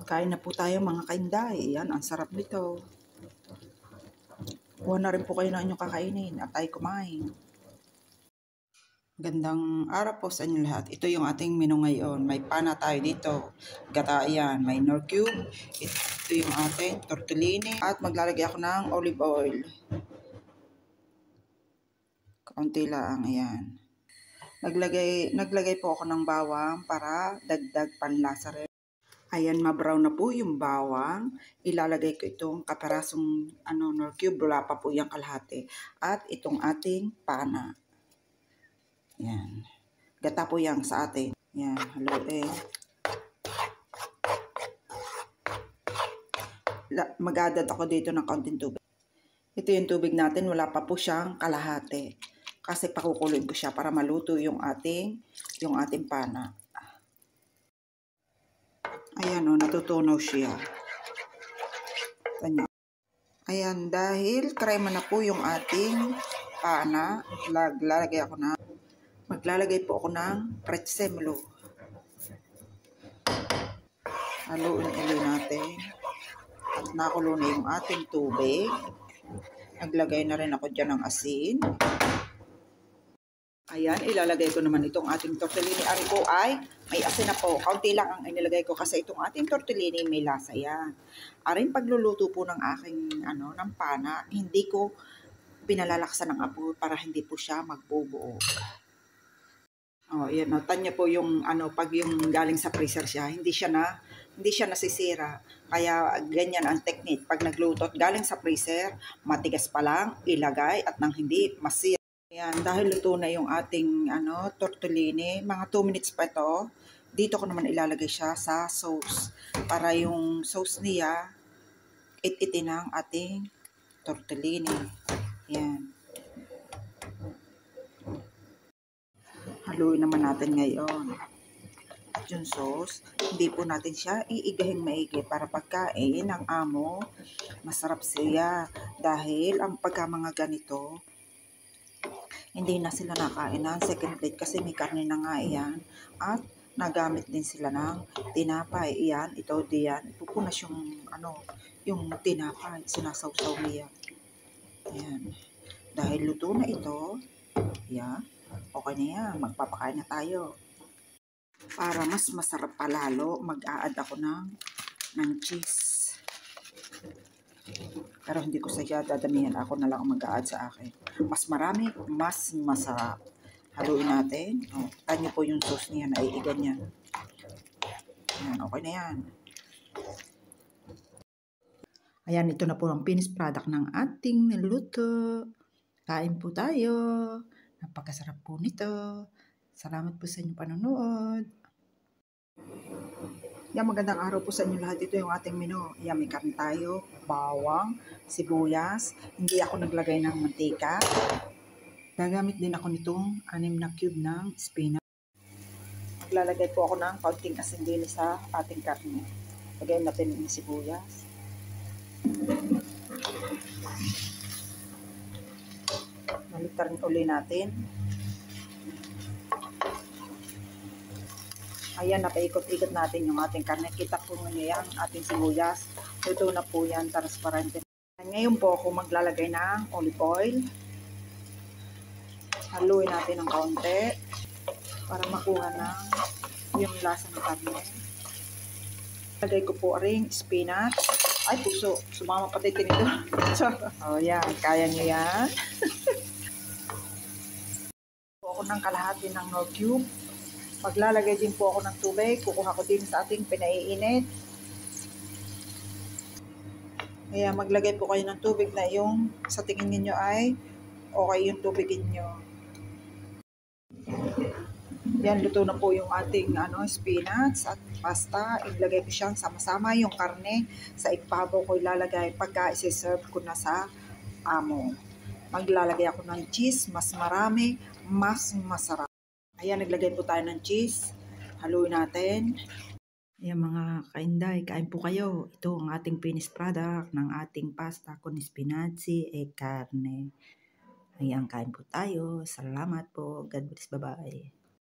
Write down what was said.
Kain na po tayo mga kainday. Yan, ang sarap nito. Kuha na rin po kayo ng inyong kakainin at tayo kumain. Gandang araw po sa inyo lahat. Ito yung ating menu ngayon. May pana tayo dito. Gata yan. May nor cube. Ito yung ating tortellini. At maglalagay ako ng olive oil. Kaunti lang. Ayan. Naglagay po ako ng bawang para dagdag panlasa rin. Ayan, ma-brown na po yung bawang. Ilalagay ko itong kaparasong nor cube. Wala pa po yung kalahati. At itong ating pana. Yan. Gata po yan sa atin. Yan, haluin. Mag-add ako dito ng kaunting tubig. Ito yung tubig natin. Wala pa po siyang kalahati. Kasi pakukuloyin ko siya para maluto yung ating pana. Ayan o, natutunaw siya. Tanya. Ayan, dahil krema na po yung ating pana, maglalagay po ako ng pretzemolo. Haluin natin. At nakulo na yung ating tubig. Naglagay na rin ako dyan ng asin. Ayan, ilalagay ko naman itong ating tortellini. Ari po ay may asin na po. Kaunti lang ang inilagay ko kasi itong ating tortellini may lasa yan. Aring pagluluto po ng aking ng pana, hindi ko pinalalaksan ng apoy para hindi po siya magbubuo. Oh, yan, tanya po yung pag yung galing sa freezer siya, hindi siya nasisira. Kaya ganyan ang technique. Pag nagluto at galing sa freezer, matigas pa lang ilagay at nang hindi masira. Ayan, dahil luto na yung ating tortellini, mga 2 minutes pa ito. Dito ko naman ilalagay siya sa sauce para yung sauce niya it-itin ng ating tortellini. Ayan. Haluin naman natin ngayon. At yung sauce, hindi po natin siya iigahing maigi para pagkain ng amo, masarap siya. Dahil ang pagka mga ganito, hindi na sila nakain ng second plate kasi may karne na nga iyan. At nagamit din sila ng tinapay. Iyan, ito diyan. Ipupunas yung tinapay. Sinasawsaw niya. Ayan. Dahil luto na ito, yan. Okay na yan. Magpapakain na tayo. Para mas masarap pa lalo, mag-a-add ako ng cheese. Pero hindi ko sadya dadamihan. Ako na lang mag-a-add sa akin. Mas marami, mas masarap. Haluin natin. Oh, tanyo po yung sauce niya na iigan niya. Ayan, okay na yan. Ayan, ito na po ang finished product ng ating niluto. Kain po tayo. Napakasarap po nito. Salamat po sa inyong panonood. Yan, magandang araw po sa inyo lahat. Ito yung ating menu. Yan, may karne tayo, bawang, sibuyas. Hindi ako naglagay ng mantika. Gagamit din ako nitong 6 na cube ng spinach. Maglalagay po ako ng kaunting asin din sa ating karne. Lagay natin yung sibuyas. Baliktarin uli natin. Ayan, napaikot-ikot natin yung ating karne. Kita po niya yan, ating sibuyas. Luto na po yan, transparente. Ngayon po ako maglalagay ng olive oil. Haluin natin ng kaunti para makuha na yung lasa ng karne. Lagay ko po ring spinach. Ay, puso. Sumama pati tinito. Oh, yan. Kaya nyo yan. Po ako ng kalahati ng nor cube. Maglalagay din po ako ng tubig. Kukuha ko din sa ating pinaiinit. Kaya maglagay po kayo ng tubig na yung sa tingin niyo ay okay yung tubigin nyo. Yan, luto na po yung ating spinach at pasta. Ilagay ko siyang sama-sama yung karne. Sa ibabaw ko ilalagay pagka isi-serve ko na sa amo. Maglalagay ako ng cheese. Mas marami, mas masarap. Ayan, naglagay po tayo ng cheese. Haluin natin. Ayan mga kainday, kain po kayo. Ito ang ating finished product ng ating pasta con spinaci e carne. Ayan, kain po tayo. Salamat po. God bless. Bye-bye.